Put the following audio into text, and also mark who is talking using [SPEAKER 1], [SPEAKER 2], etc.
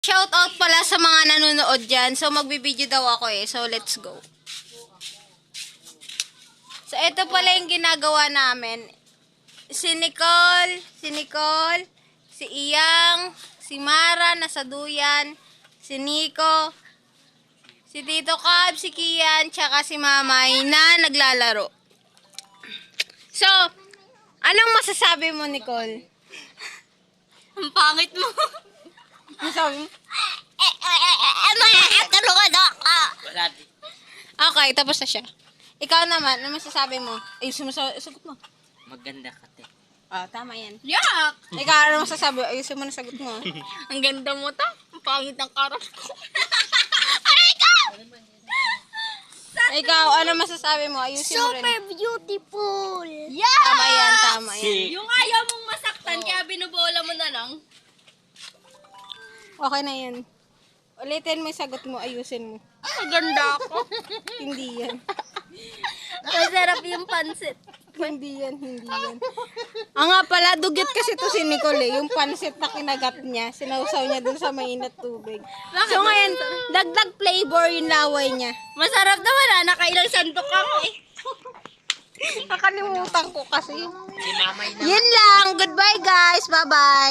[SPEAKER 1] Shout out pala sa mga nanonood dyan. So, magbibideo daw ako eh. So, let's go. So, ito pala yung ginagawa namin. Si Nicole, si Iyang, si Mara, nasa duyan, si Nico, si Tito Cab, si Kian, tsaka si Mamay na naglalaro. So, anong masasabi mo, Nicole?
[SPEAKER 2] Ang pangit mo.
[SPEAKER 1] Ano sabi mo?
[SPEAKER 2] Tulungan ako.
[SPEAKER 3] Wala di.
[SPEAKER 1] Okay, tapos na siya. Ikaw naman, ano masasabi mo? Ay, sagot mo.
[SPEAKER 3] Maganda ka, te.
[SPEAKER 1] Ah, tama yan.
[SPEAKER 2] Yak!
[SPEAKER 1] Ikaw, ano masasabi? Ayusin mo na sagot mo.
[SPEAKER 2] Ang ganda mo ta. Ang pangit ng karat ko.
[SPEAKER 1] Ikaw, ano masasabi mo? Ayusin mo rin.
[SPEAKER 2] Super beautiful.
[SPEAKER 1] Tama yan, tama yan.
[SPEAKER 3] Si...
[SPEAKER 2] Yung ayaw mong masaktan, kaya binubola mo na lang.
[SPEAKER 1] Okay na yan. Ulitin mo yung sagot mo, ayusin mo.
[SPEAKER 2] Ang ganda ako.
[SPEAKER 1] Hindi yan.
[SPEAKER 2] Masarap yung pansit.
[SPEAKER 1] Hindi yan. Ah nga pala, dugyot kasi to si Nicole eh. Yung pansit na kinagat niya, sinausaw niya dun sa mainit tubig. So ngayon, dagdag flavor yung laway niya.
[SPEAKER 2] Masarap naman nakailang sandok ako eh.
[SPEAKER 1] Nakalimutan ko kasi.
[SPEAKER 3] Si Mamay na.
[SPEAKER 1] Yun lang. Goodbye guys. Bye-bye.